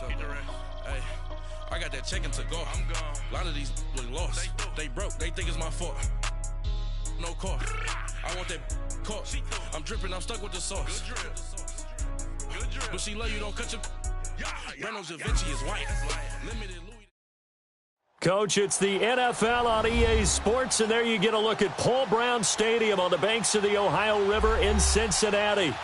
Hey, I got that check-in to go. I'm gone. A lot of these look lost. They broke. They think it's my fault. No car. I want that caught. I'm dripping. I'm stuck with the sauce. Good drip. But she love you. Don't cut your. Breno Javinci is white. Limited Louis. Coach, it's the NFL on EA Sports, and there you get a look at Paul Brown Stadium on the banks of the Ohio River in Cincinnati.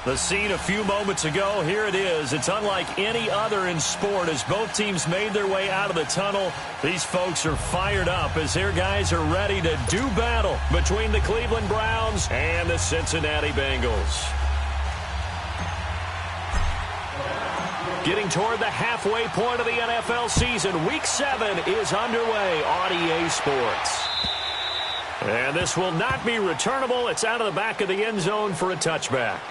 The scene a few moments ago, here it is. It's unlike any other in sport as both teams made their way out of the tunnel. These folks are fired up as their guys are ready to do battle between the Cleveland Browns and the Cincinnati Bengals. Getting toward the halfway point of the NFL season, Week 7 is underway on EA Sports. And this will not be returnable. It's out of the back of the end zone for a touchback.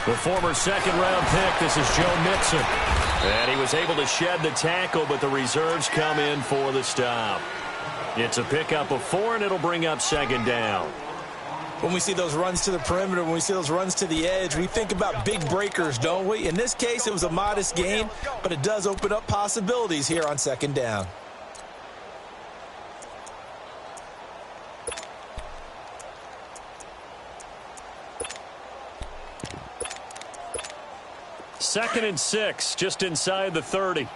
The former second-round pick, this is Joe Mixon. And he was able to shed the tackle, but the reserves come in for the stop. It's a pickup of 4, and it'll bring up second down. When we see those runs to the perimeter, when we see those runs to the edge, we think about big breakers, don't we? In this case, it was a modest gain, but it does open up possibilities here on second down. Second and 6, just inside the 30.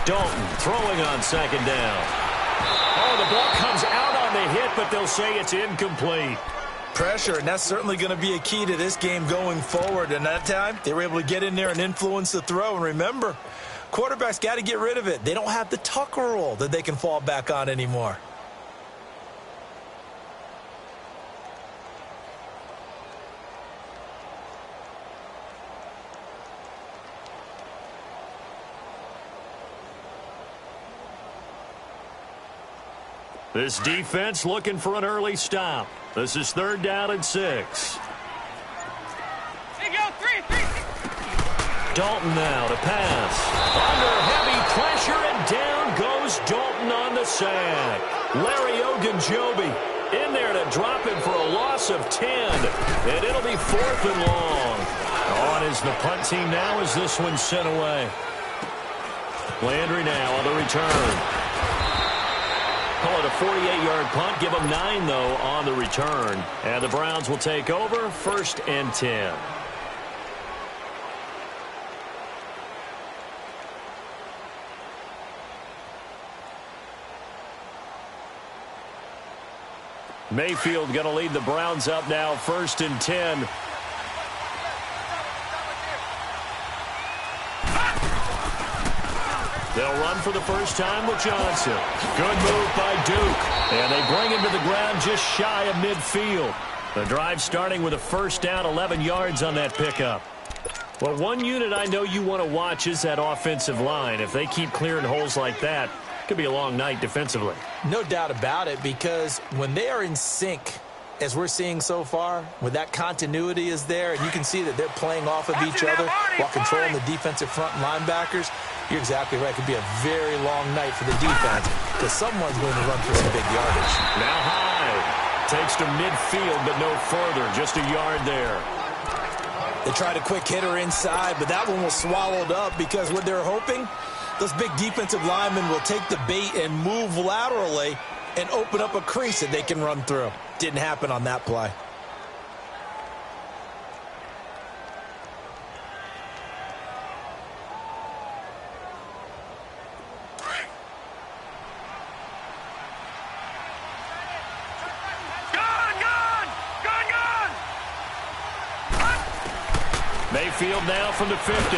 Dalton throwing on second down. Oh, the ball comes out on the hit, but they'll say it's incomplete. Pressure, and that's certainly going to be a key to this game going forward. And that time, they were able to get in there and influence the throw. And remember, quarterbacks got to get rid of it. They don't have the Tucker rule that they can fall back on anymore. This defense looking for an early stop. This is third down and 6. Dalton now to pass. Under heavy pressure, and down goes Dalton on the sack. Larry Ogunjobi in there to drop him for a loss of 10. And it'll be 4th and long. On is the punt team now as this one's sent away. Landry now on the return. Call it a 48-yard punt. Give them 9, though, on the return. And the Browns will take over 1st and 10. Mayfield going to lead the Browns up now, 1st and 10. They'll run for the first time with Johnson. Good move by Duke. And they bring him to the ground just shy of midfield. The drive starting with a first down, 11 yards on that pickup. Well, one unit I know you want to watch is that offensive line. If they keep clearing holes like that, it could be a long night defensively. No doubt about it, because when they are in sync, as we're seeing so far, when that continuity is there, and you can see that they're playing off of each other while controlling the defensive front linebackers, you're exactly right. It could be a very long night for the defense because someone's going to run for some big yardage. Now Hyde takes to midfield, but no further, just a yard there. They tried a quick hitter inside, but that one was swallowed up because what they're hoping, those big defensive linemen will take the bait and move laterally and open up a crease that they can run through. Didn't happen on that play. Mayfield now from the 50.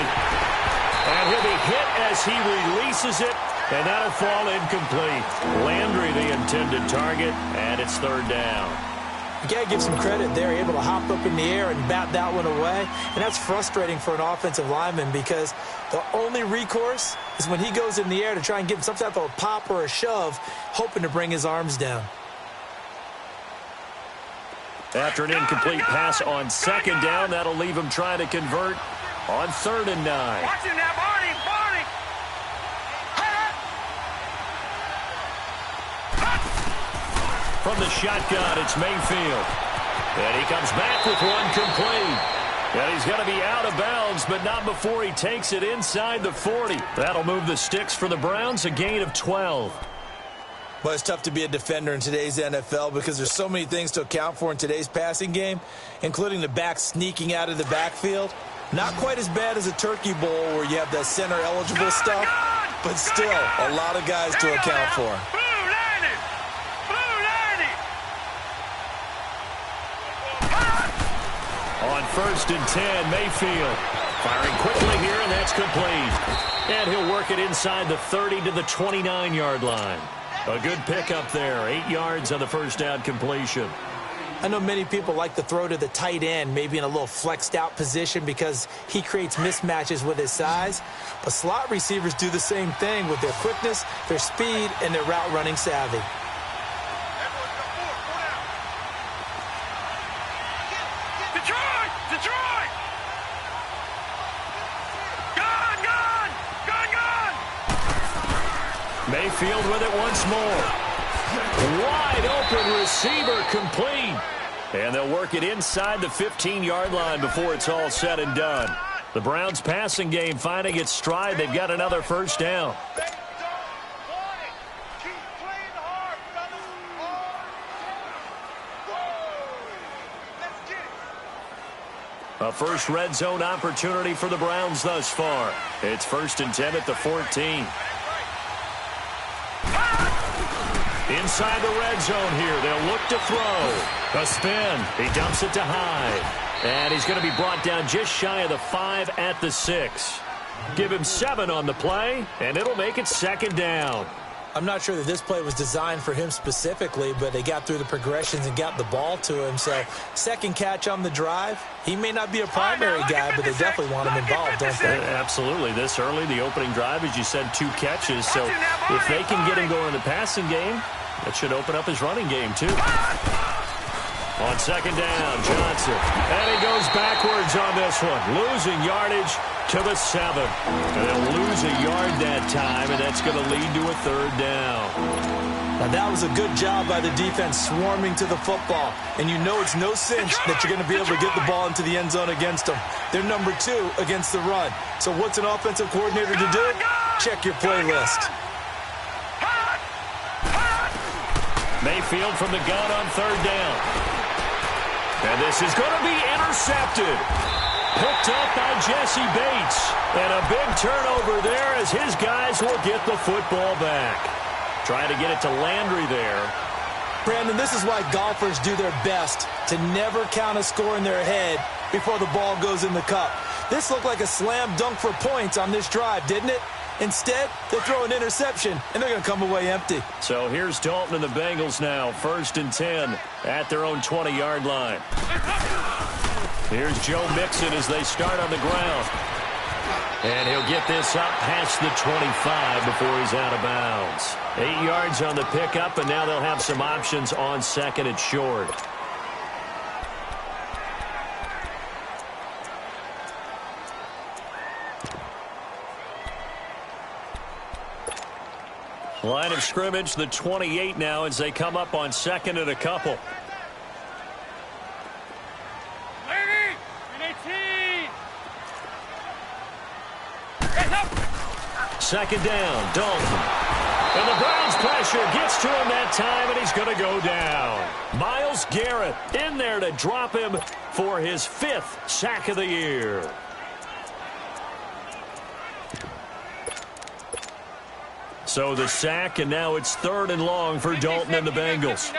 And he'll be hit as he releases it, and that'll fall incomplete. Landry the intended target, and it's third down. You got to give some credit there, able to hop up in the air and bat that one away. And that's frustrating for an offensive lineman because the only recourse is when he goes in the air to try and get some type of a pop or a shove, hoping to bring his arms down. After an incomplete pass on second down, that'll leave him trying to convert on 3rd and 9. Watch him now, Barney! From the shotgun, it's Mayfield. And he comes back with one complete. And he's going to be out of bounds, but not before he takes it inside the 40. That'll move the sticks for the Browns, a gain of 12. Well, it's tough to be a defender in today's NFL because there's so many things to account for in today's passing game, including the back sneaking out of the backfield. Not quite as bad as a turkey bowl where you have that center-eligible stuff, but still a lot of guys to account for. On 1st and 10, Mayfield firing quickly here, and that's complete. And he'll work it inside the 30 to the 29-yard line. A good pickup there, 8 yards on the first down completion. I know many people like to throw to the tight end, maybe in a little flexed out position because he creates mismatches with his size. But slot receivers do the same thing with their quickness, their speed, and their route running savvy. Mayfield with it once more. Wide open receiver complete. And they'll work it inside the 15-yard line before it's all said and done. The Browns passing game finding its stride. They've got another first down. A first red zone opportunity for the Browns thus far. It's 1st and 10 at the 14. Inside the red zone here. They'll look to throw. A spin. He dumps it to Hyde. And he's going to be brought down just shy of the 5 at the 6. Give him 7 on the play, and it'll make it 2nd down. I'm not sure that this play was designed for him specifically, but they got through the progressions and got the ball to him. So, second catch on the drive. He may not be a primary guy, but they definitely want him involved, don't they? Absolutely. This early, the opening drive, as you said, 2 catches. So, if they can get him going in the passing game, that should open up his running game, too. On 2nd down, Johnson. And he goes backwards on this one. Losing yardage to the 7. And they'll lose a yard that time, and that's going to lead to a 3rd down. Now, that was a good job by the defense swarming to the football. And you know it's no cinch that you're going to be able to get the ball into the end zone against them. They're number 2 against the run. So what's an offensive coordinator to do? Check your playlist. Mayfield from the gun on 3rd down. And this is going to be intercepted. Picked up by Jesse Bates. And a big turnover there as his guys will get the football back. Trying to get it to Landry there. Brandon, this is why golfers do their best to never count a score in their head before the ball goes in the cup. This looked like a slam dunk for points on this drive, didn't it? Instead, they throw an interception, and they're going to come away empty. So here's Dalton and the Bengals now, 1st and 10 at their own 20-yard line. Here's Joe Mixon as they start on the ground. And he'll get this up past the 25 before he's out of bounds. 8 yards on the pickup, and now they'll have some options on 2nd and short. Line of scrimmage, the 28 now as they come up on 2nd and a couple. Second down, Dalton. And the Browns pressure gets to him that time, and he's going to go down. Myles Garrett in there to drop him for his 5th sack of the year. So the sack, and now it's 3rd and long for Dalton and the Bengals.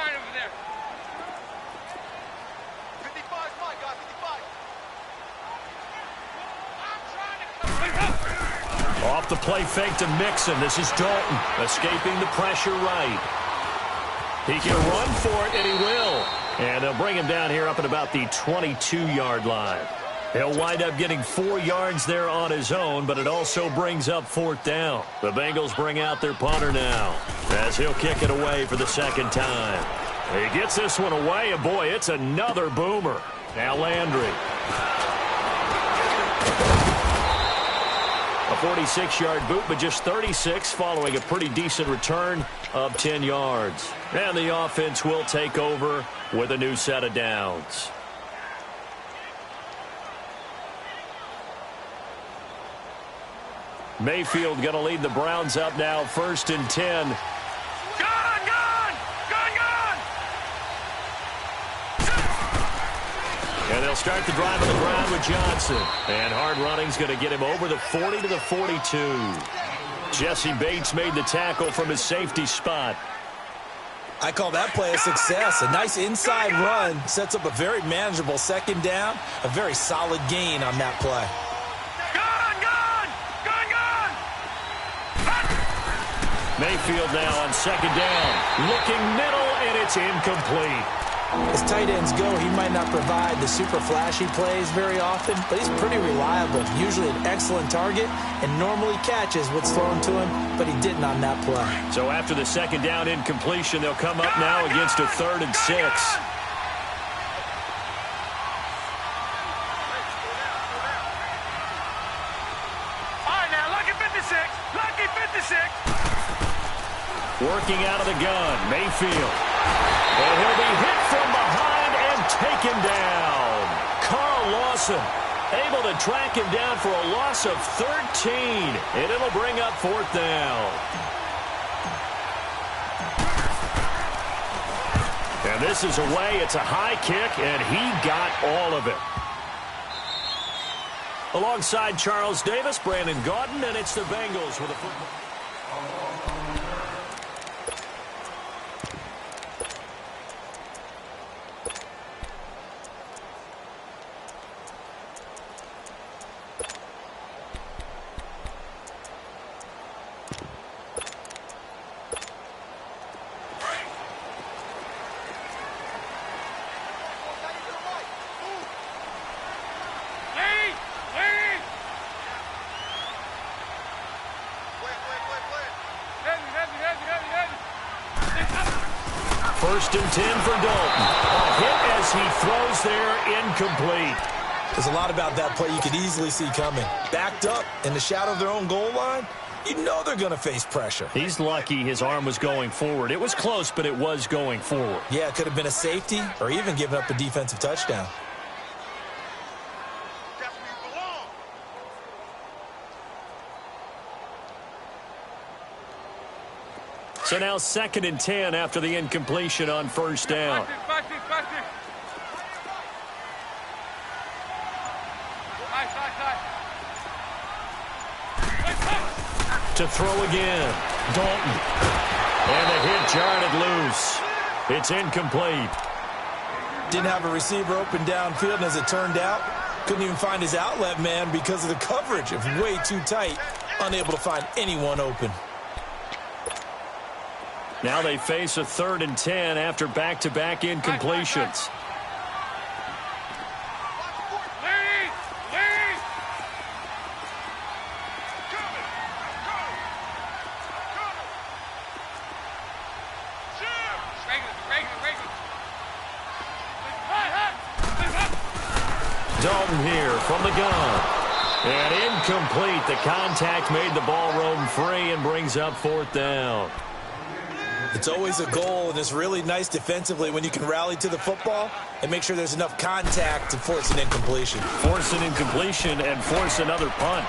Off the play fake to Mixon. This is Dalton escaping the pressure right. He can run for it, and he will. And they'll bring him down here up at about the 22-yard line. He'll wind up getting 4 yards there on his own, but it also brings up 4th down. The Bengals bring out their punter now as he'll kick it away for the second time. He gets this one away, and boy, it's another boomer. Now Landry. A 46-yard boot, but just 36 following a pretty decent return of 10 yards. And the offense will take over with a new set of downs. Mayfield going to lead the Browns up now, 1st and 10. And they'll start the drive on the ground with Johnson. And hard running's going to get him over the 40 to the 42. Jesse Bates made the tackle from his safety spot. I call that play a success. A nice inside run sets up a very manageable second down. A very solid gain on that play. Mayfield now on second down. Looking middle, and it's incomplete. As tight ends go, he might not provide the super flashy plays very often, but he's pretty reliable. Usually an excellent target and normally catches what's thrown to him, but he didn't on that play. So after the second down incompletion, they'll come up now against a 3rd and 6. All right, now, lucky 56. Lucky 56. Working out of the gun, Mayfield. And he'll be hit from behind and taken down. Carl Lawson able to track him down for a loss of 13. And it'll bring up 4th down. And this is away. It's a high kick, and he got all of it. Alongside Charles Davis, Brandon Gaudin, and it's the Bengals with a football. First and 10 for Dalton. A hit as he throws there, incomplete. There's a lot about that play you could easily see coming. Backed up in the shadow of their own goal line, you know they're going to face pressure. He's lucky his arm was going forward. It was close, but it was going forward. Yeah, it could have been a safety or even given up a defensive touchdown. So now 2nd and 10 after the incompletion on 1st down. To throw again, Dalton. And the hit jarred it loose. It's incomplete. Didn't have a receiver open downfield, and as it turned out, couldn't even find his outlet man because of the coverage. It was way too tight, unable to find anyone open. Now they face a 3rd and 10 after back-to-back incompletions. Dalton here from the gun. And incomplete. The contact made the ball roam free and brings up 4th down. It's always a goal, and it's really nice defensively when you can rally to the football and make sure there's enough contact to force an incompletion. Force an incompletion and force another punt.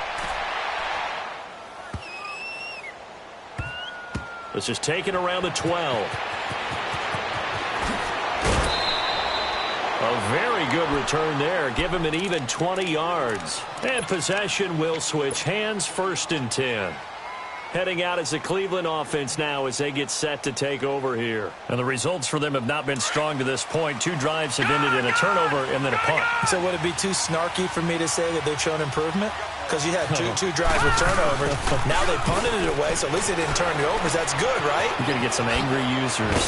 This is taken around the 12. A very good return there. Give him an even 20 yards. And possession will switch hands, 1st and 10. heading out as a Cleveland offense now as they get set to take over here. And the results for them have not been strong to this point. 2 drives have ended in a turnover and then a punt. So would it be too snarky for me to say that they've shown improvement? Because you had two drives with turnovers. Now they punted it away, so at least they didn't turn it over. That's good, right? You're going to get some angry users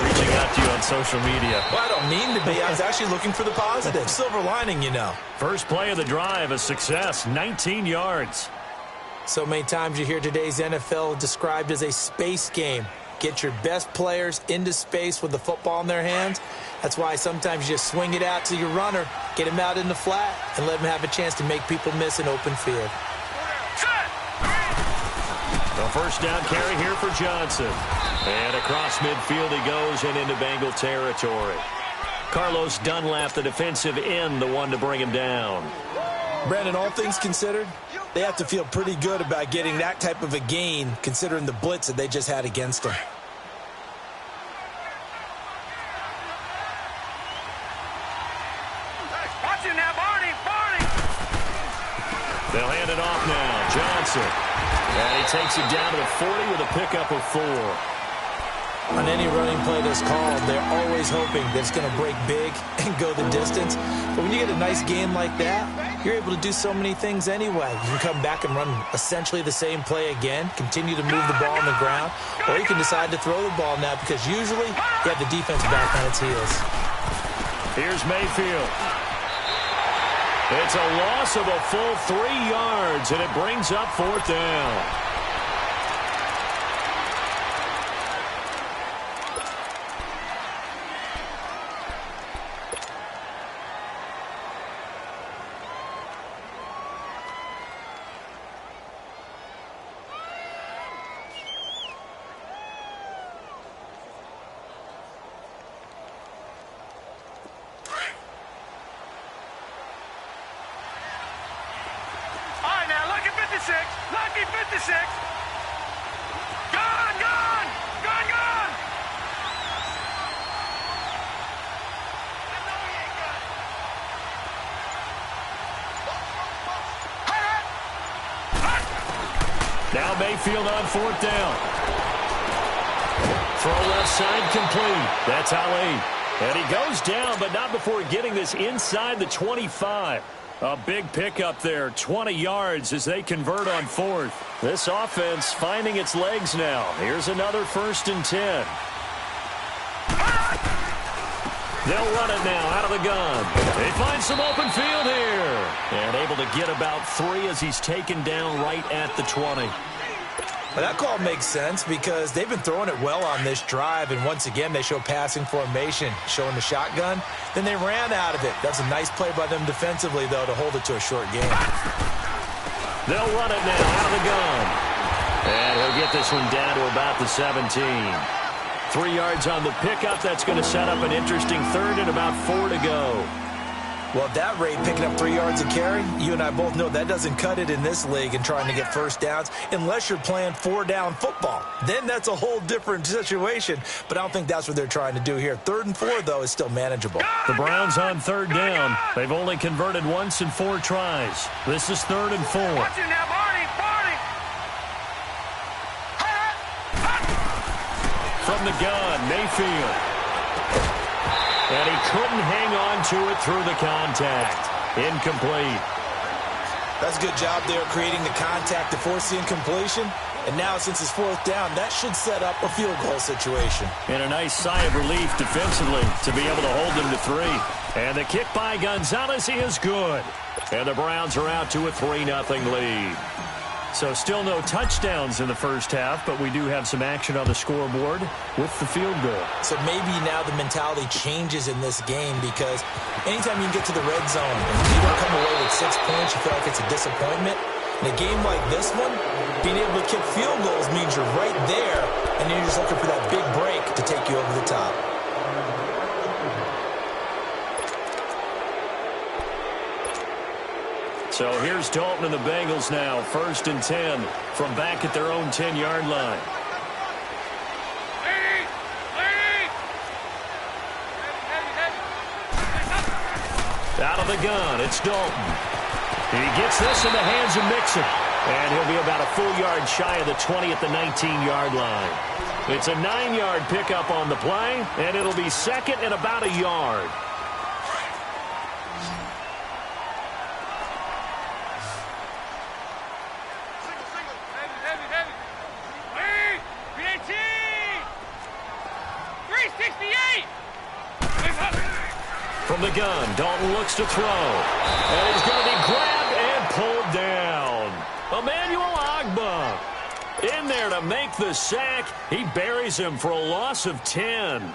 reaching out to you on social media. Well, I don't mean to be. I was actually looking for the positive. Silver lining, you know. First play of the drive, a success, 19 yards. So many times you hear today's NFL described as a space game. Get your best players into space with the football in their hands. That's why sometimes you just swing it out to your runner, get him out in the flat, and let him have a chance to make people miss an open field. The first down carry here for Johnson. And across midfield he goes and into Bengal territory. Carlos Dunlap, the defensive end, the one to bring him down. Brandon, all things considered, they have to feel pretty good about getting that type of a gain considering the blitz that they just had against them. Watch it now, Barney! They'll hand it off now. Johnson. And he takes it down to the 40 with a pickup of 4. On any running play that's called, they're always hoping that it's going to break big and go the distance. But when you get a nice game like that, you're able to do so many things anyway. You can come back and run essentially the same play again, continue to move the ball on the ground, or you can decide to throw the ball now because usually you have the defense back on its heels. Here's Mayfield. It's a loss of a full 3 yards, and it brings up 4th down. Lucky 56. Gone, gone, gone, gone. Now Mayfield on 4th down. Throw left side complete. That's Ali. And he goes down, but not before getting this inside the 25. A big pickup there, 20 yards as they convert on 4th. This offense finding its legs now. Here's another 1st and 10. They'll run it now out of the gun. They find some open field here. And able to get about 3 as he's taken down right at the 20. Well, that call makes sense because they've been throwing it well on this drive, and once again they show passing formation, showing the shotgun. Then they ran out of it. That's a nice play by them defensively, though, to hold it to a short game. They'll run it now out of the gun. And he'll get this one down to about the 17. 3 yards on the pickup. That's going to set up an interesting 3rd and about 4 to go. Well, at that rate, picking up 3 yards a carry, you and I both know that doesn't cut it in this league and trying to get first downs unless you're playing 4-down football. Then that's a whole different situation, but I don't think that's what they're trying to do here. 3rd and 4, though, is still manageable. The Browns on 3rd down. They've only converted once in 4 tries. This is 3rd and 4. Watch it now, Barney, Barney. From the gun, Mayfield. And he couldn't hang on to it through the contact. Incomplete. That's a good job there creating the contact to force the incompletion. And now, since it's 4th down, that should set up a field goal situation. And a nice sigh of relief defensively to be able to hold them to 3. And the kick by Gonzalez is good. And the Browns are out to a 3-0 lead. So still no touchdowns in the first half, but we do have some action on the scoreboard with the field goal. So maybe now the mentality changes in this game because anytime you get to the red zone and you don't come away with 6 points, you feel like it's a disappointment. In a game like this one, being able to kick field goals means you're right there, and you're just looking for that big break to take you over the top. So here's Dalton and the Bengals now, 1st and 10 from back at their own 10-yard line. Out of the gun, it's Dalton. He gets this in the hands of Mixon. And he'll be about a full yard shy of the 20 at the 19-yard line. It's a 9-yard pickup on the play, and it'll be second and about a yard. From the gun, Dalton looks to throw. And he's going to be grabbed and pulled down. Emmanuel Ogbah in there to make the sack. He buries him for a loss of 10. Boom!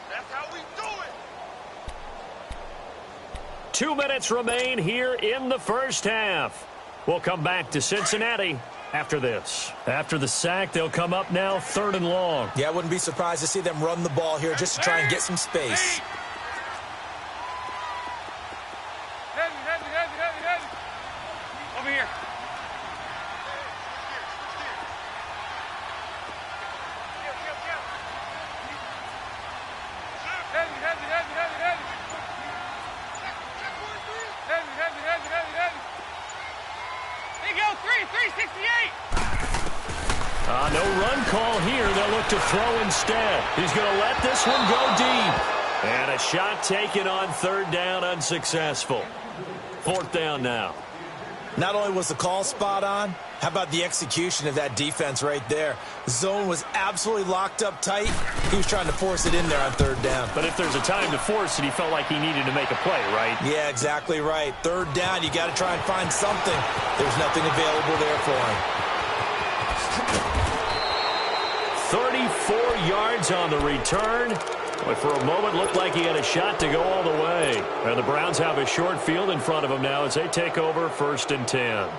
That's how we do it. 2 minutes remain here in the first half. We'll come back to Cincinnati after this. After the sack, they'll come up now 3rd and long. Yeah, I wouldn't be surprised to see them run the ball here just to try and get some space. Heavy. Over here. Heavy. There you go, 368. No run call here. They'll look to throw instead. He's going to let this one go deep. And a shot taken on 3rd down, unsuccessful. 4th down now. Not only was the call spot on, how about the execution of that defense right there? The zone was absolutely locked up tight. He was trying to force it in there on 3rd down. But if there's a time to force it, he felt like he needed to make a play, right? Yeah, exactly right. 3rd down, you got to try and find something. There's nothing available there for him. 34 yards on the return. But for a moment, looked like he had a shot to go all the way. And the Browns have a short field in front of them now as they take over 1st and 10.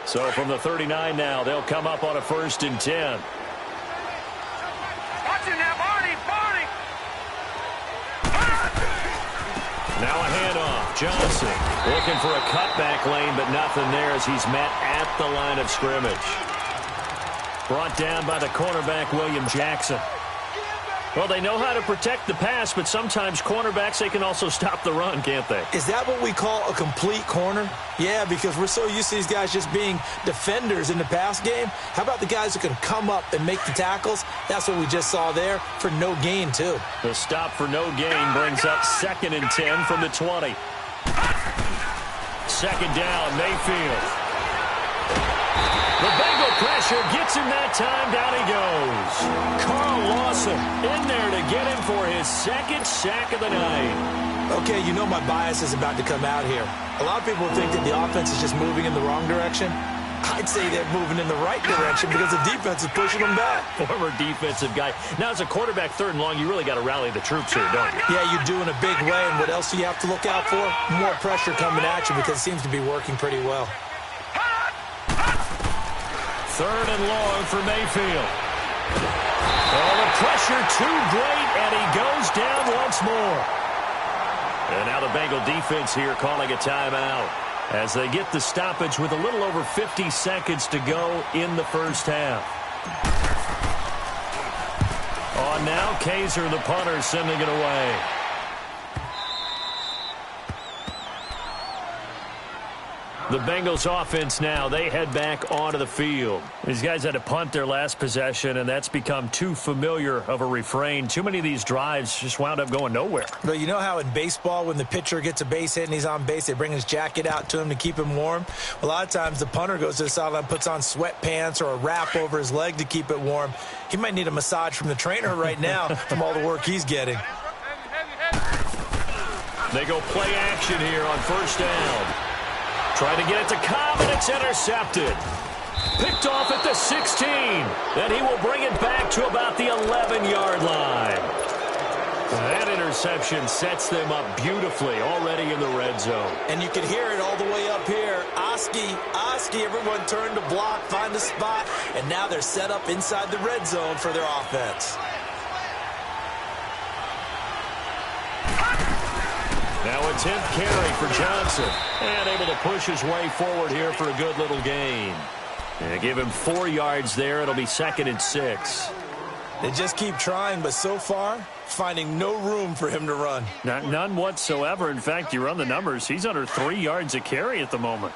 So from the 39 now, they'll come up on a 1st and 10. Watch him now, Barney. Now a handoff. Johnson looking for a cutback lane, but nothing there as he's met at the line of scrimmage. Brought down by the cornerback, William Jackson. Well, they know how to protect the pass, but sometimes cornerbacks, they can also stop the run, can't they? Is that what we call a complete corner? Yeah, because we're so used to these guys just being defenders in the pass game. How about the guys who can come up and make the tackles? That's what we just saw there for no gain, too. The stop for no gain brings up 2nd and 10 from the 20. 2nd down, Mayfield. The Bengal pressure gets him that time. Down he goes. Carl Lawson in there to get him for his 2nd sack of the night. Okay, you know my bias is about to come out here. A lot of people think that the offense is just moving in the wrong direction. I'd say they're moving in the right direction because the defense is pushing them back. Former defensive guy. Now, as a quarterback 3rd and long, you really got to rally the troops here, don't you? Yeah, you do in a big way. And what else do you have to look out for? More pressure coming at you because it seems to be working pretty well. 3rd and long for Mayfield. Oh, the pressure too great, and he goes down once more. And now the Bengal defense here calling a timeout as they get the stoppage with a little over 50 seconds to go in the first half. On now, Kaiser, the punter, sending it away. The Bengals offense now, they head back onto the field. These guys had to punt their last possession, and that's become too familiar of a refrain. Too many of these drives just wound up going nowhere. But you know how in baseball, when the pitcher gets a base hit and he's on base, they bring his jacket out to him to keep him warm? A lot of times the punter goes to the sideline, puts on sweatpants or a wrap over his leg to keep it warm. He might need a massage from the trainer right now from all the work he's getting. They go play action here on 1st down. Trying to get it to Cobb, and it's intercepted. Picked off at the 16. And he will bring it back to about the 11-yard line. That interception sets them up beautifully already in the red zone. And you can hear it all the way up here. Oski, everyone turned to block, find a spot, and now they're set up inside the red zone for their offense. Now a 10th carry for Johnson. And able to push his way forward here for a good little gain. And give him 4 yards there. It'll be 2nd and 6. They just keep trying, but so far, finding no room for him to run. None whatsoever. In fact, you run the numbers. He's under 3 yards a carry at the moment.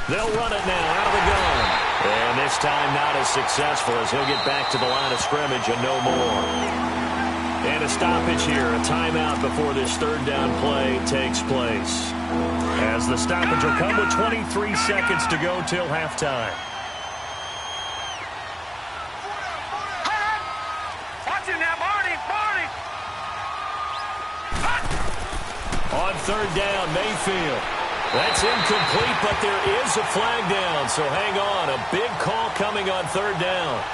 They'll run it now out of the gun. And this time not as successful as he'll get back to the line of scrimmage and no more. And a stoppage here, a timeout before this 3rd down play takes place. As the stoppage will come with 23 seconds to go till halftime. Watch it now, Barney. On 3rd down, Mayfield. That's incomplete, but there is a flag down, so hang on. A big call coming on 3rd down.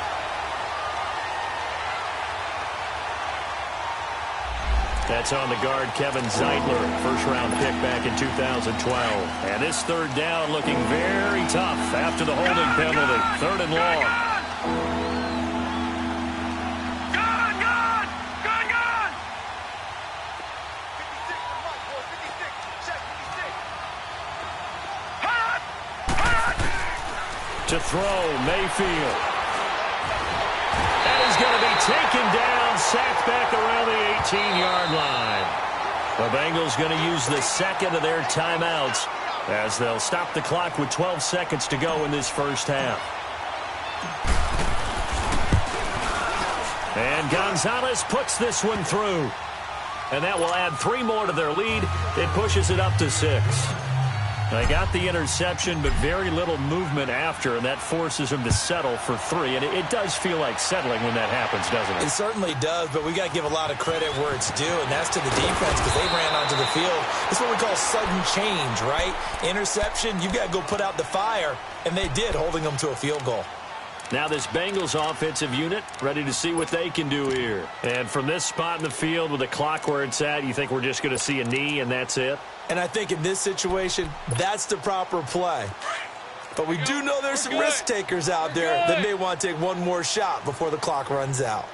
That's on the guard, Kevin Zeitler, first-round pick back in 2012. And this 3rd down looking very tough after the holding penalty. 3rd and long. To throw, Mayfield. And he's going to be taken down, sacked back around the 18-yard line. The Bengals going to use the 2nd of their timeouts as they'll stop the clock with 12 seconds to go in this first half. And Gonzalez puts this one through. And that will add 3 more to their lead. It pushes it up to 6. They got the interception, but very little movement after, and that forces them to settle for 3. And it does feel like settling when that happens, doesn't it? It certainly does, but we got to give a lot of credit where it's due, and that's to the defense because they ran onto the field. It's what we call sudden change, right? Interception, you got to go put out the fire, and they did, holding them to a field goal. Now this Bengals offensive unit ready to see what they can do here. And from this spot in the field with the clock where it's at, you think we're just going to see a knee and that's it? And I think in this situation, that's the proper play. But we do know there's some risk takers out there that may want to take one more shot before the clock runs out.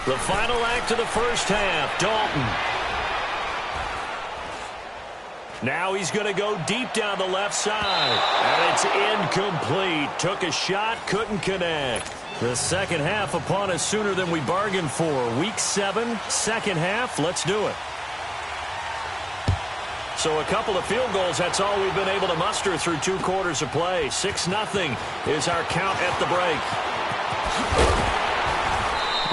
The final act of the first half, Dalton. Now he's going to go deep down the left side. And it's incomplete. Took a shot, couldn't connect. The second half upon us sooner than we bargained for. Week 7, second half, let's do it. So a couple of field goals, that's all we've been able to muster through 2 quarters of play. 6-0 is our count at the break.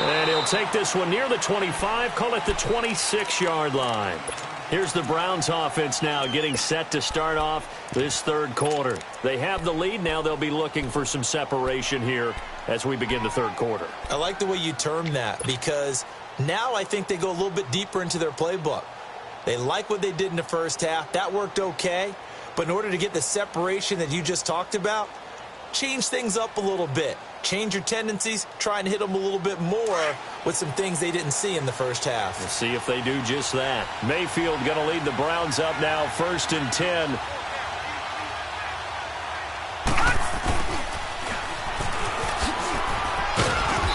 And he'll take this one near the 25, call it the 26-yard line. Here's the Browns offense now getting set to start off this 3rd quarter. They have the lead. Now they'll be looking for some separation here as we begin the 3rd quarter. I like the way you term that because now I think they go a little bit deeper into their playbook. They like what they did in the first half. That worked okay. But in order to get the separation that you just talked about, change things up a little bit. Change your tendencies, try and hit them a little bit more with some things they didn't see in the first half. We'll see if they do just that. Mayfield going to lead the Browns up now, 1st and 10.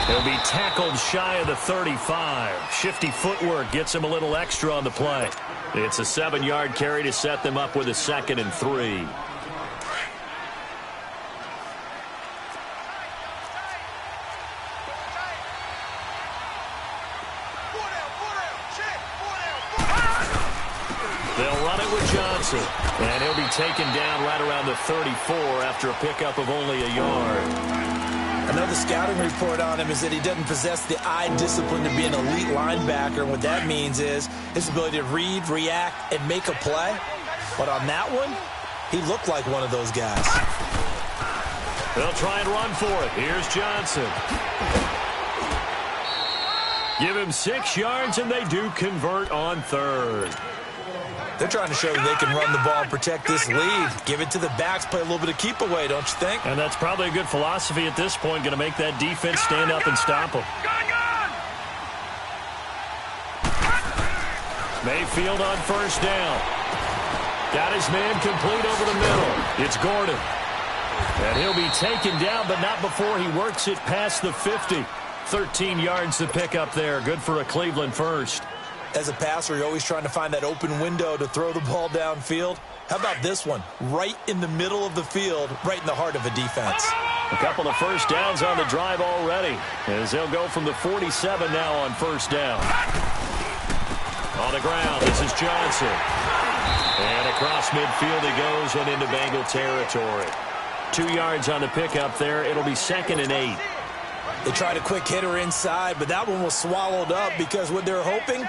He'll be tackled shy of the 35. Shifty footwork gets him a little extra on the play. It's a 7-yard carry to set them up with a 2nd and 3. Johnson, and he'll be taken down right around the 34 after a pickup of only a yard. I know the scouting report on him is that he doesn't possess the eye discipline to be an elite linebacker. And what that means is his ability to read, react, and make a play. But on that one, he looked like one of those guys. They'll try and run for it. Here's Johnson. Give him 6 yards, and they do convert on 3rd. They're trying to show that they can run the ball and protect this lead. Give it to the backs, play a little bit of keep away, don't you think? And that's probably a good philosophy at this point, going to make that defense stand up and stop them. Mayfield on 1st down. Got his man complete over the middle. It's Gordon. And he'll be taken down, but not before he works it past the 50. 13 yards to pick up there. Good for a Cleveland first. As a passer, you're always trying to find that open window to throw the ball downfield. How about this one? Right in the middle of the field, right in the heart of a defense. A couple of first downs on the drive already, as they'll go from the 47 now on first down. On the ground, this is Johnson. And across midfield he goes and into Bengal territory. 2 yards on the pickup there. It'll be 2nd and 8. They tried a quick hitter inside, but that one was swallowed up because what they're hoping,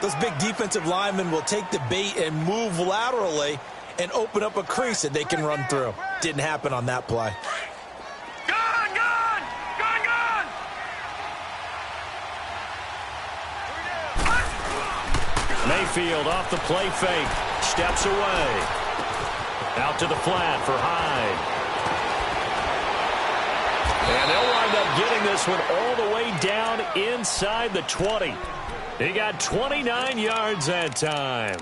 those big defensive linemen will take the bait and move laterally and open up a crease that they can run through. Didn't happen on that play. Gone! Mayfield off the play fake. Steps away. Out to the flat for Hyde. And they'll wind up getting this one all the way down inside the 20. He got 29 yards that time.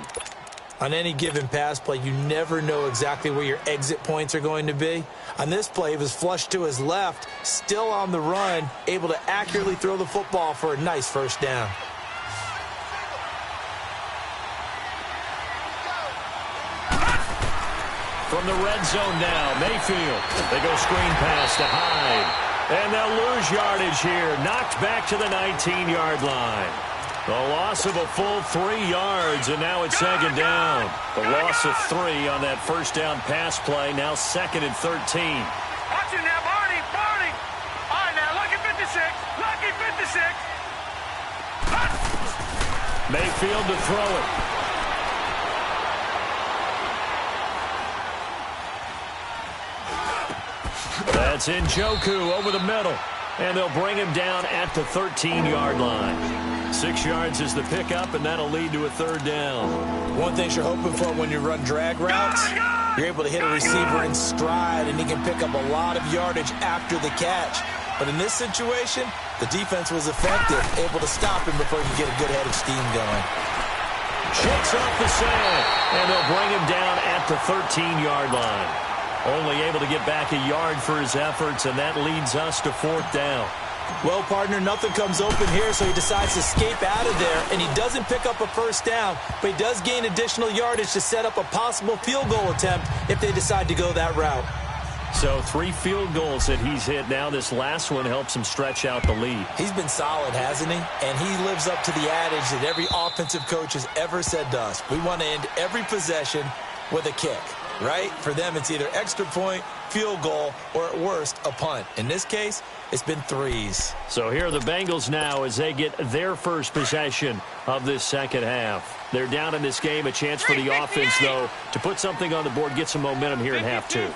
On any given pass play, you never know exactly where your exit points are going to be. On this play, he was flushed to his left, still on the run, able to accurately throw the football for a nice first down. From the red zone now, Mayfield. They go screen pass to Hyde. And they'll lose yardage here. Knocked back to the 19-yard line. The loss of a full 3 yards, and now it's 2nd down. The loss of 3 on that first down pass play, now 2nd and 13. Watch it now, Barney! All right, now, lucky 56! Lucky 56! Mayfield to throw it. That's Njoku over the middle. And they'll bring him down at the 13-yard line. 6 yards is the pickup, and that'll lead to a 3rd down. One thing you're hoping for when you run drag routes, you're able to hit a receiver in stride, and he can pick up a lot of yardage after the catch. But in this situation, the defense was effective, able to stop him before he could get a good head of steam going. Shakes off the sand, and they'll bring him down at the 13-yard line. Only able to get back a yard for his efforts, and that leads us to 4th down. Well, partner, nothing comes open here, so he decides to escape out of there, and he doesn't pick up a first down, but he does gain additional yardage to set up a possible field goal attempt if they decide to go that route. So 3 field goals that he's hit now. This last one helps him stretch out the lead. He's been solid, hasn't he? And he lives up to the adage that every offensive coach has ever said to us. We want to end every possession with a kick. Right? For them, it's either extra point, field goal, or at worst, a punt. In this case, it's been 3s. So here are the Bengals now as they get their first possession of this second half. They're down in this game. A chance for the offense, though, to put something on the board, get some momentum here in half 2.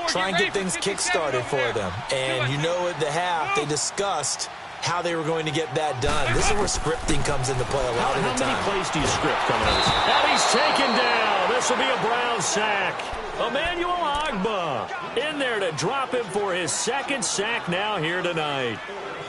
Try and get things kick-started for them. And you know at the half, they discussed how they were going to get that done. This is where scripting comes into play a lot of the time. How many plays do you script coming out? And he's taken down. This will be a Brown sack. Emmanuel Ogbah in there to drop him for his 2nd sack now here tonight.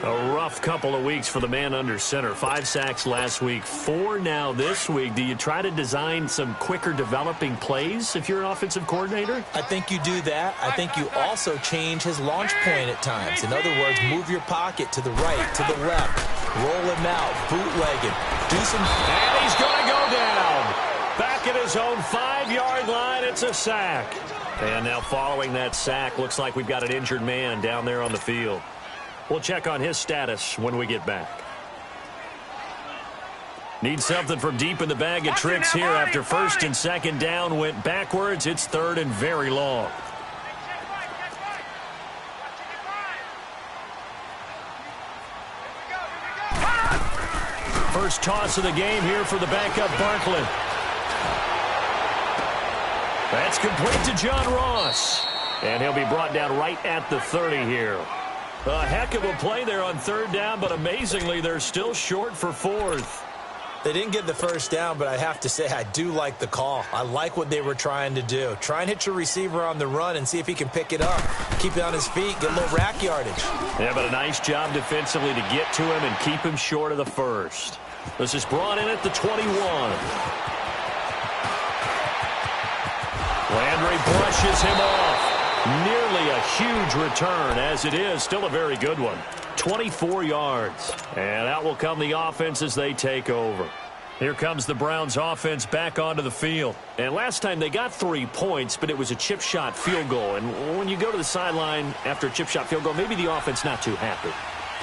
A rough couple of weeks for the man under center. 5 sacks last week, 4 now this week. Do you try to design some quicker developing plays if you're an offensive coordinator? I think you do that. I think you also change his launch point at times. In other words, move your pocket to the right, to the left, roll him out, bootleg him, do some... And he's going to go down. Back at his own 5-yard line, it's a sack. And now following that sack, looks like we've got an injured man down there on the field. We'll check on his status when we get back. Need something from deep in the bag of tricks here after 1st and 2nd down went backwards. It's 3rd and very long. First toss of the game here for the backup Barkley. That's complete to John Ross. And he'll be brought down right at the 30 here. A heck of a play there on 3rd down, but amazingly, they're still short for 4th. They didn't get the first down, but I have to say I do like the call. I like what they were trying to do. Try and hit your receiver on the run and see if he can pick it up. Keep it on his feet, get a little rack yardage. Yeah, but a nice job defensively to get to him and keep him short of the 1st. This is brought in at the 21. finishes him off. Nearly a huge return, as it is. Still a very good one. 24 yards. And out will come the offense as they take over. Here comes the Browns offense back onto the field. And last time they got 3 points, but it was a chip shot field goal. And when you go to the sideline after a chip shot field goal, maybe the offense not too happy.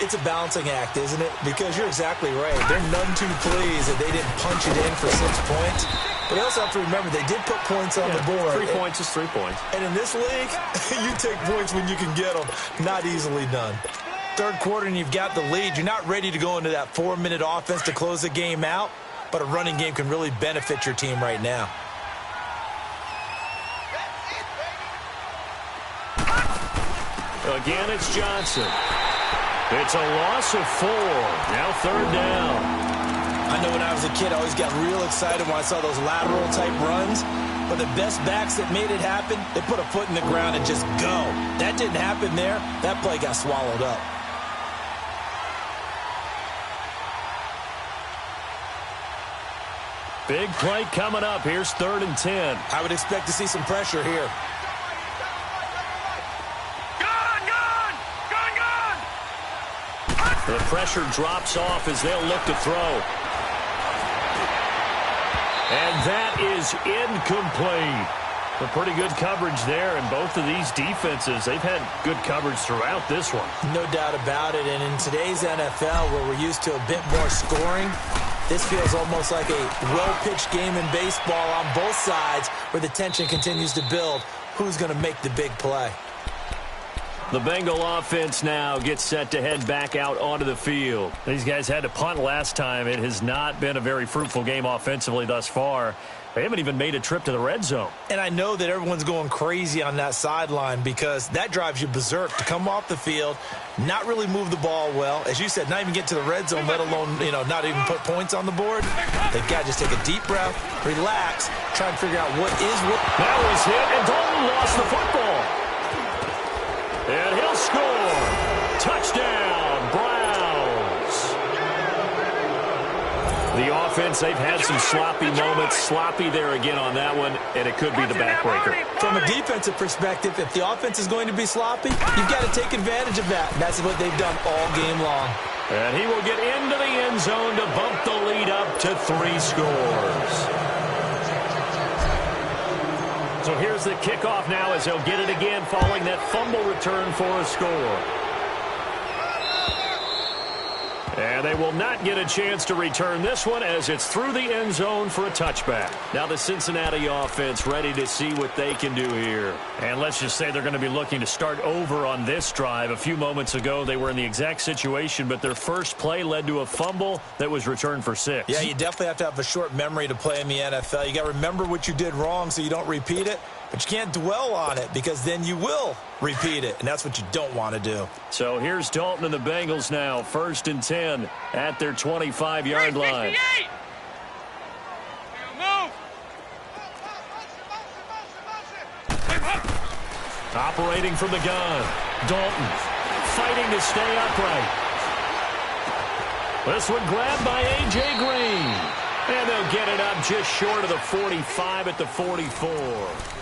It's a balancing act, isn't it? Because you're exactly right. They're none too pleased that they didn't punch it in for 6 points. But you also have to remember they did put points on the board. 3 points is 3 points. And in this league, you take points when you can get them. Not easily done. Third quarter and you've got the lead. You're not ready to go into that 4-minute offense to close the game out. But a running game can really benefit your team right now. Again, it's Johnson. It's a loss of 4. Now 3rd down. I know when I was a kid, I always got real excited when I saw those lateral-type runs. But the best backs that made it happen, they put a foot in the ground and just go. That didn't happen there. That play got swallowed up. Big play coming up. Here's 3rd and 10. I would expect to see some pressure here. The pressure drops off as they'll look to throw. And that is incomplete. A pretty good coverage there, and both of these defenses, they've had good coverage throughout this one. No doubt about it, and in today's NFL, where we're used to a bit more scoring, this feels almost like a well-pitched game in baseball on both sides where the tension continues to build. Who's going to make the big play? The Bengal offense now gets set to head back out onto the field. These guys had to punt last time. It has not been a very fruitful game offensively thus far. They haven't even made a trip to the red zone. And I know that everyone's going crazy on that sideline because that drives you berserk to come off the field, not really move the ball well. As you said, not even get to the red zone, let alone, not even put points on the board. They've got to just take a deep breath, relax, try and figure out what is what. That was hit, and Dalton lost the football. And he'll score. Touchdown, Browns. The offense, they've had some sloppy moments. Sloppy there again on that one, and it could be the backbreaker. From a defensive perspective, if the offense is going to be sloppy, you've got to take advantage of that. And that's what they've done all game long. And he will get into the end zone to bump the lead up to 3 scores. So here's the kickoff now as they'll get it again following that fumble return for a score. And they will not get a chance to return this one as it's through the end zone for a touchback. Now the Cincinnati offense ready to see what they can do here. And let's just say they're going to be looking to start over on this drive. A few moments ago, they were in the exact situation, but their first play led to a fumble that was returned for 6. Yeah, you definitely have to have a short memory to play in the NFL. You got to remember what you did wrong so you don't repeat it. But you can't dwell on it because then you will repeat it, and that's what you don't want to do. So here's Dalton and the Bengals now, 1st and 10 at their 25-yard line. Move. Operating from the gun, Dalton fighting to stay upright. This one grabbed by A.J. Green. And they'll get it up just short of the 45 at the 44.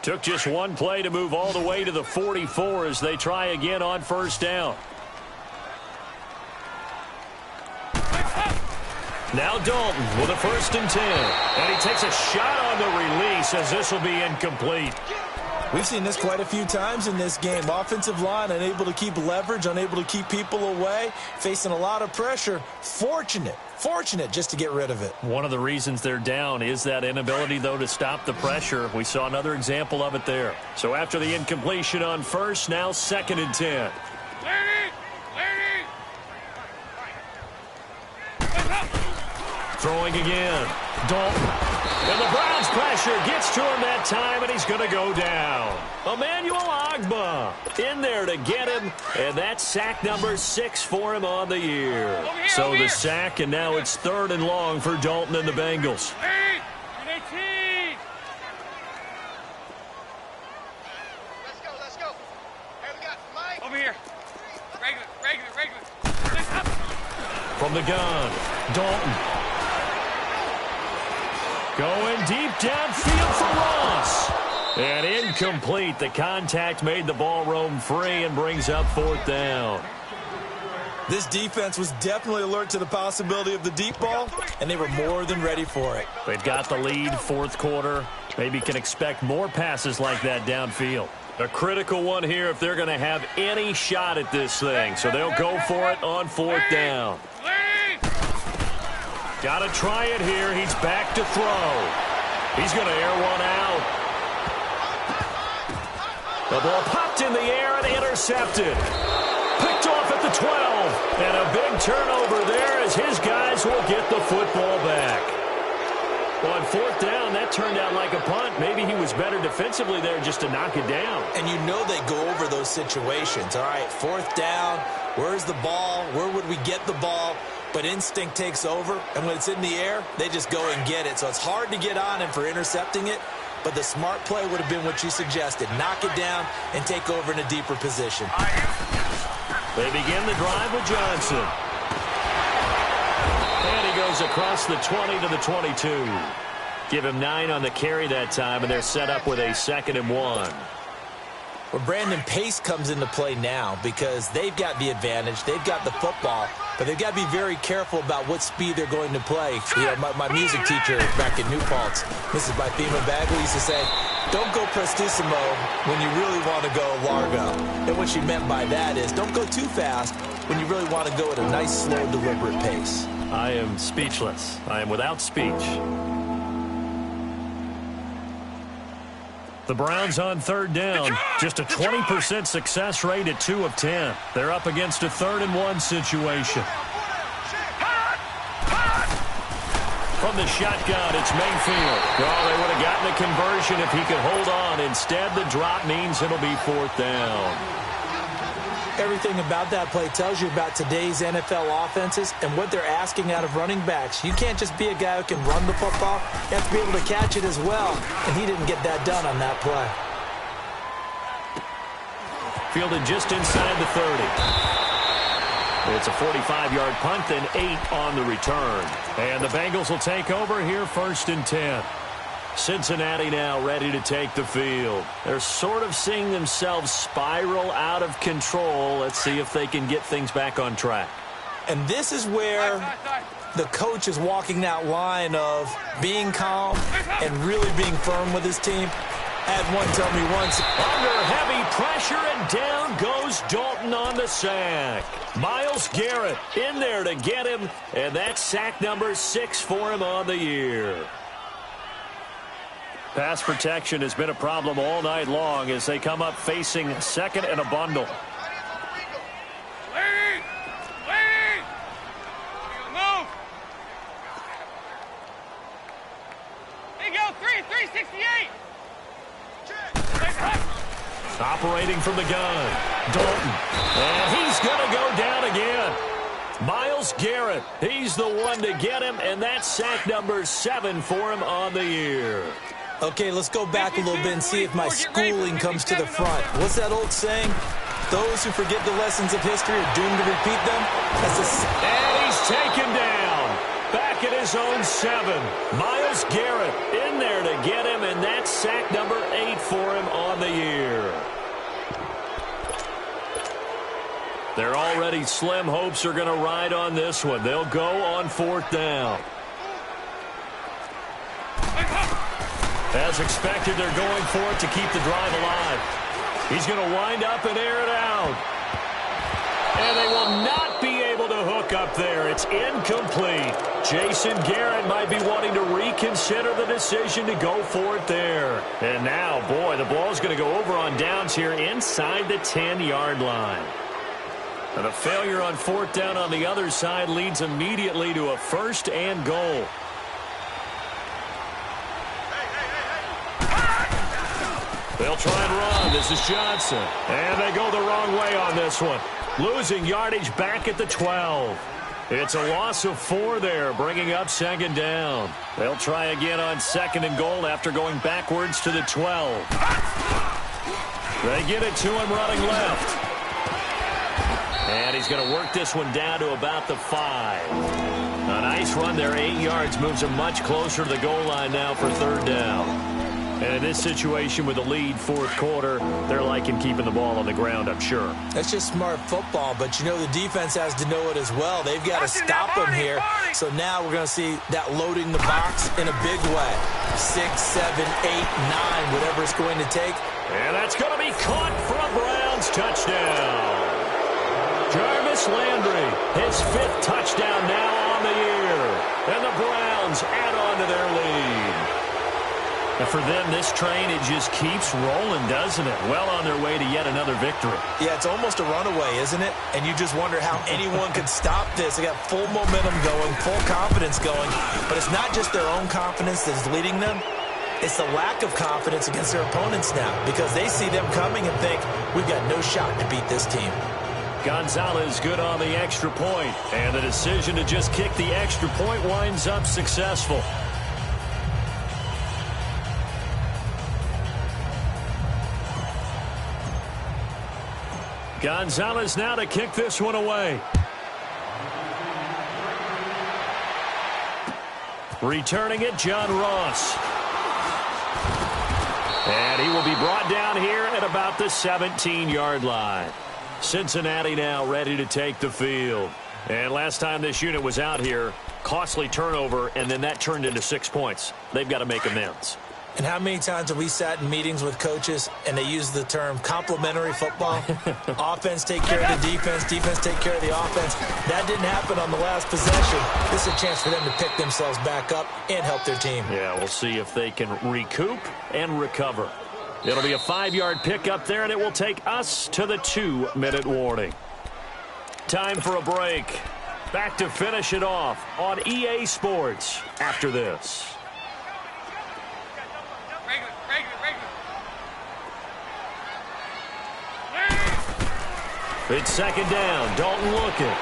Took just one play to move all the way to the 44 as they try again on 1st down. Now Dalton with a 1st and 10. And he takes a shot on the release as this will be incomplete. We've seen this quite a few times in this game. Offensive line unable to keep leverage, unable to keep people away, facing a lot of pressure. Fortunate just to get rid of it. One of the reasons they're down is that inability, though, to stop the pressure. We saw another example of it there. So after the incompletion on 1st, now 2nd and 10. Throwing again. Dalton. And the Browns pressure gets to him that time, and he's going to go down. Emmanuel Ogbah in there to get him, and that's sack number 6 for him on the year. So the sack, and now it's 3rd and long for Dalton and the Bengals. Let's go. Hey, we got Mike. Over here. From the gun, Dalton. Going deep downfield for Ross. And incomplete. The contact made the ball roam free and brings up 4th down. This defense was definitely alert to the possibility of the deep ball, and they were more than ready for it. They've got the lead, 4th quarter. Maybe can expect more passes like that downfield. A critical one here if they're going to have any shot at this thing. So they'll go for it on 4th down. Got to try it here. He's back to throw. He's going to air one out. The ball popped in the air and intercepted. Picked off at the 12. And a big turnover there as his guys will get the football back. On 4th down, that turned out like a punt. Maybe he was better defensively there just to knock it down. And you know they go over those situations. All right, 4th down, where's the ball? Where would we get the ball? But instinct takes over, and when it's in the air, they just go and get it. So it's hard to get on him for intercepting it, but the smart play would have been what you suggested. Knock it down and take over in a deeper position. They begin the drive with Johnson. And he goes across the 20 to the 22. Give him 9 on the carry that time, and they're set up with a 2nd and 1. Well, Brandon, pace comes into play now because they've got the advantage. They've got the football, but they've got to be very careful about what speed they're going to play. You know, my music teacher back in New Paltz, Mrs. Bythema Bagley, used to say, don't go prestissimo when you really want to go largo. And what she meant by that is don't go too fast when you really want to go at a nice, slow, deliberate pace. I am speechless. I am without speech. The Browns on 3rd down. Just a 20% success rate at 2 of 10. They're up against a 3rd and 1 situation. From the shotgun, it's Mayfield. Well, they would have gotten a conversion if he could hold on. Instead, the drop means it'll be 4th down. Everything about that play tells you about today's NFL offenses and what they're asking out of running backs. You can't just be a guy who can run the football. You have to be able to catch it as well, and he didn't get that done on that play. Fielded just inside the 30. It's a 45-yard punt, then 8 on the return. And the Bengals will take over here 1st and 10. Cincinnati now ready to take the field. They're sort of seeing themselves spiral out of control. Let's see if they can get things back on track. And this is where the coach is walking that line of being calm and really being firm with his team. Had one tell me once. Under heavy pressure, and down goes Dalton on the sack. Myles Garrett in there to get him, and that's sack number 6 for him on the year. Pass protection has been a problem all night long as they come up facing 2nd and a bundle. Move. There you go, 368. Operating from the gun, Dalton. And he's going to go down again. Myles Garrett, he's the one to get him, and that's sack number 7 for him on the year. Okay, let's go back a little bit and see if my schooling comes to the front. What's that old saying? Those who forget the lessons of history are doomed to repeat them. And he's taken down. Back at his own 7. Myles Garrett in there to get him, and that's sack number 8 for him on the year. Their already slim hopes are going to ride on this one. They'll go on 4th down. As expected, they're going for it to keep the drive alive. He's going to wind up and air it out. And they will not be able to hook up there. It's incomplete. Jason Garrett might be wanting to reconsider the decision to go for it there. And now, boy, the ball's going to go over on downs here inside the 10-yard line. And a failure on 4th down on the other side leads immediately to a 1st and goal. They'll try and run. This is Johnson. And they go the wrong way on this one. Losing yardage back at the 12. It's a loss of 4 there, bringing up 2nd down. They'll try again on 2nd and goal after going backwards to the 12. They get it to him running left. And he's going to work this one down to about the 5. A nice run there, 8 yards, moves him much closer to the goal line now for third down. And in this situation with the lead, fourth quarter, they're liking keeping the ball on the ground, I'm sure. That's just smart football, but you know the defense has to know it as well. They've got to stop him here. So now we're going to see that loading the box in a big way. 6, 7, 8, 9, whatever it's going to take. And that's going to be caught for a Browns touchdown. Jarvis Landry, his 5th touchdown now on the year. And the Browns add on to their lead. And for them, this train, it just keeps rolling, doesn't it? Well on their way to yet another victory. Yeah, it's almost a runaway, isn't it? And you just wonder how anyone could stop this. They got full momentum going, full confidence going. But it's not just their own confidence that's leading them. It's the lack of confidence against their opponents now because they see them coming and think, we've got no shot to beat this team. Gonzalez good on the extra point, and the decision to just kick the extra point winds up successful. Gonzalez now to kick this one away. Returning it, John Ross. And he will be brought down here at about the 17-yard line. Cincinnati now ready to take the field. And last time this unit was out here, costly turnover, and then that turned into 6 points. They've got to make amends. And how many times have we sat in meetings with coaches and they use the term complementary football? Offense take care of the defense, defense take care of the offense. That didn't happen on the last possession. This is a chance for them to pick themselves back up and help their team. Yeah, we'll see if they can recoup and recover. It'll be a 5-yard pickup there, and it will take us to the 2-minute warning. Time for a break. Back to finish it off on EA Sports after this. It's second down. Dalton looking.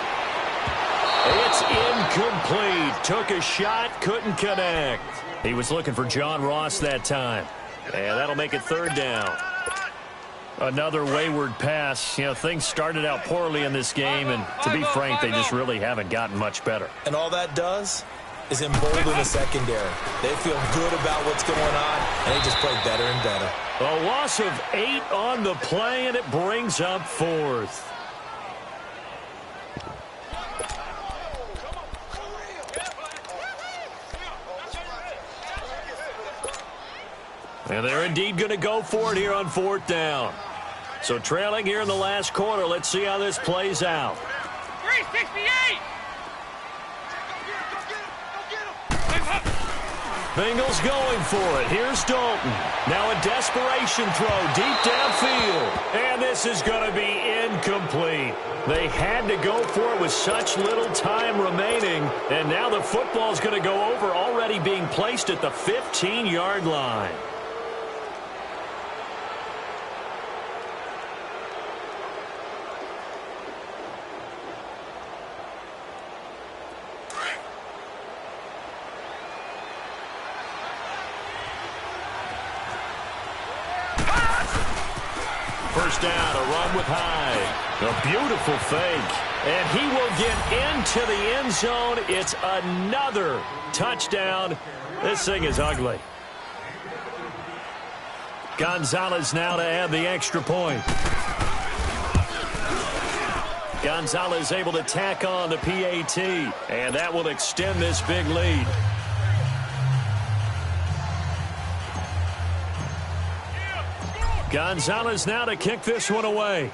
It's incomplete. Took a shot, couldn't connect. He was looking for John Ross that time. And that'll make it third down. Another wayward pass. You know, things started out poorly in this game, and to be frank, they just really haven't gotten much better. And all that does is embolden the secondary. They feel good about what's going on, and they just play better and better. A loss of 8 on the play, and it brings up fourth. And they're indeed going to go for it here on fourth down. So trailing here in the last quarter. Let's see how this plays out. 368! Bengals going for it. Here's Dalton. Now a desperation throw deep downfield. And this is going to be incomplete. They had to go for it with such little time remaining. And now the football's going to go over, already being placed at the 15-yard line. First down, a run with Hyde. A beautiful fake. And he will get into the end zone. It's another touchdown. This thing is ugly. Gonzalez now to add the extra point. Gonzalez able to tack on the PAT. And that will extend this big lead. Gonzalez now to kick this one away.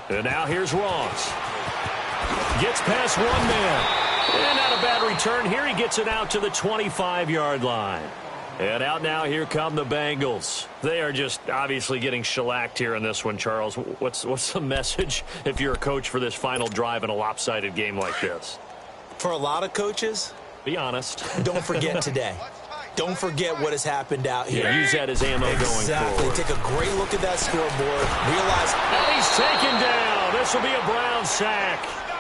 And now here's Ross. Gets past one man. And not a bad return here. He gets it out to the 25-yard line. And out now, here come the Bengals. They are just obviously getting shellacked here in this one, Charles. What's the message if you're a coach for this final drive in a lopsided game like this? For a lot of coaches, be honest. Don't forget today. Don't forget what has happened out here. Yeah, use that as ammo going forward. Exactly. Take a great look at that scoreboard. Realize. And he's taken down. This will be a Brown sack.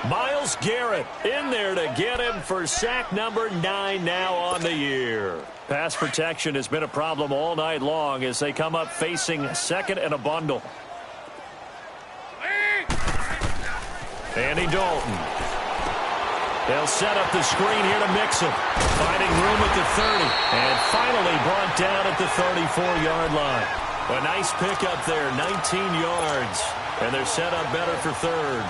Myles Garrett in there to get him for sack number 9 now on the year. Pass protection has been a problem all night long as they come up facing second and a bundle. Andy Dalton. They'll set up the screen here to Mixon. Finding room at the 30. And finally brought down at the 34-yard line. A nice pickup there, 19 yards. And they're set up better for third.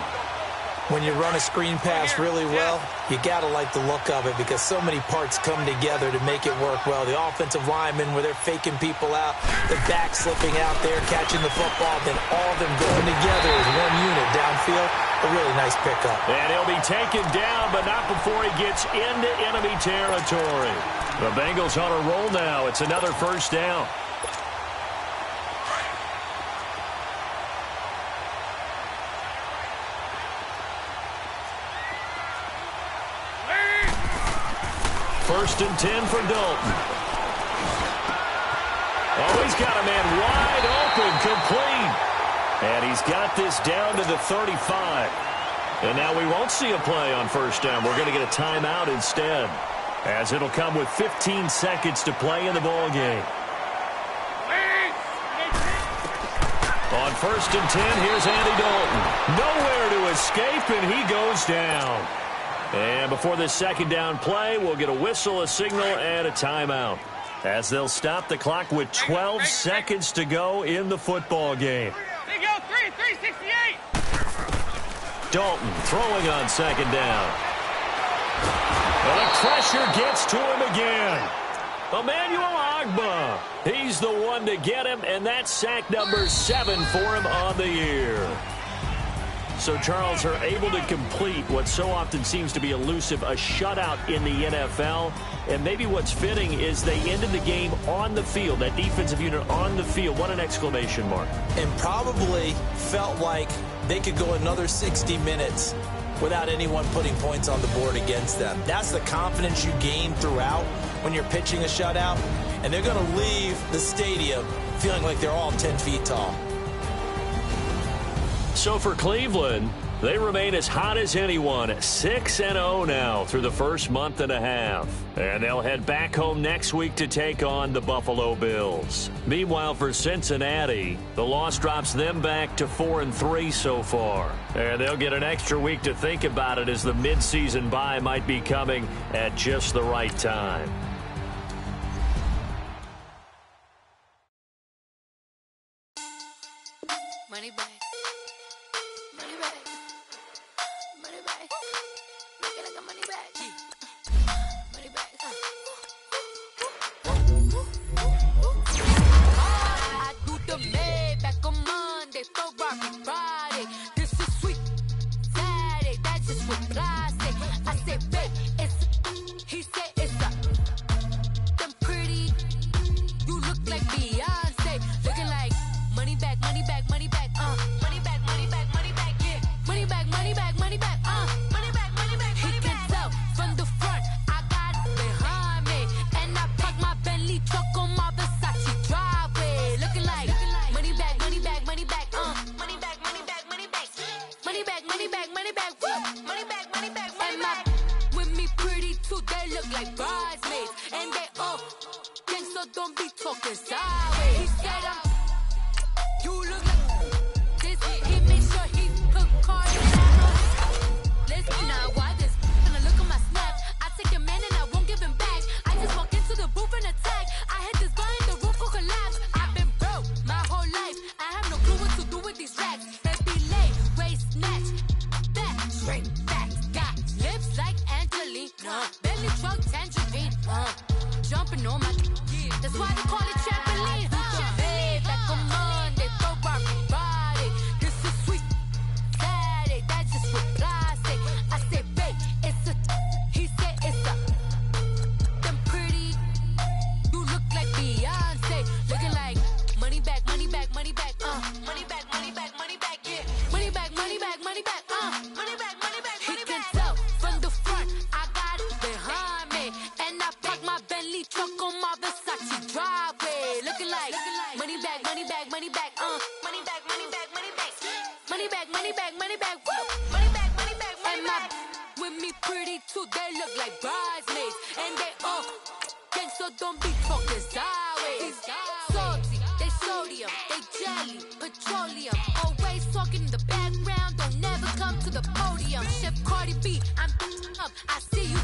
When you run a screen pass really well, you got to like the look of it because so many parts come together to make it work well. The offensive linemen, where they're faking people out, the back slipping out there, catching the football, then all of them going together as one unit downfield. A really nice pickup. And he'll be taken down, but not before he gets into enemy territory. The Bengals on a roll now. It's another first down. First and 10 for Dalton. Oh, he's got a man wide open, complete. And he's got this down to the 35. And now we won't see a play on first down. We're going to get a timeout instead, as it'll come with 15 seconds to play in the ballgame. On first and 10, here's Andy Dalton. Nowhere to escape, and he goes down. And before this second down play, we'll get a whistle, a signal, and a timeout, as they'll stop the clock with 12 seconds to go in the football game. They go 368. Dalton throwing on second down. And the pressure gets to him again. Emmanuel Ogbah. He's the one to get him, and that's sack number 7 for him on the year. So, Charles, are able to complete what so often seems to be elusive, a shutout in the NFL. And maybe what's fitting is they ended the game on the field, that defensive unit on the field. What an exclamation mark. And probably felt like they could go another 60 minutes without anyone putting points on the board against them. That's the confidence you gain throughout when you're pitching a shutout. And they're going to leave the stadium feeling like they're all 10 feet tall. So for Cleveland, they remain as hot as anyone, 6-0 now through the first month and a half. And they'll head back home next week to take on the Buffalo Bills. Meanwhile, for Cincinnati, the loss drops them back to 4-3 so far. And they'll get an extra week to think about it, as the midseason bye might be coming at just the right time. Money back. Money back. Money back. Make it like a money back. Money back. I do the Maybach on Monday, Ferrari Friday. This is sweet Saturday. That's just what I say. I say, babe, it's. He said it's a. Them pretty. You look like Beyonce. Looking like money back, money back, money back. Money back, money back, money back, yeah. Money back, money back, money back, money back, money back, money back. He can tell from the front, I got it behind me. And I park my Bentley truck on my Versace driveway. Looking like money back, money back, money back, money back, money back, money back. Money back, money back, money back, money back, money back, money back. With me pretty too, they look like bridesmaids. And they all gang, so don't be talking sideways. He said you look like this. He made sure he put cards down. Listen now, why this? Gonna look at my snap. I take a man and I won't give him back. I just walk into the booth and attack. I hit this button, the roof will collapse. I've been broke my whole life. I have no clue what to do with these racks. Baby lay, waist snatch, back, straight back. Got lips like Angelina, belly truck tangerine. Jumping on my, that's why they call it trampoline. Babe, like a Monday, Ferrari Friday. This is sweet Saturday, that's just what I say. I say, babe, it's a, he said it's a. Them pretty, you look like Beyonce. Looking like money back, money back, money back, money back, money back, money back, yeah. Money back, money back, money back, money back, money back, money back. He can tell from the front, I got it behind me. And I park my Bentley truck on my Versace driveway. Looking like money back, money back, money back, money back, money back, money back. Money back, money back, money back, woo. Money back, money back, money back. And pretty too, they look like bridesmaids. And they all gang, so don't be talking sideways. Salty, they sodium, they jelly, petroleum. Always talking in the background, don't never come to the podium. Chef Cardi B, I'm up, I see you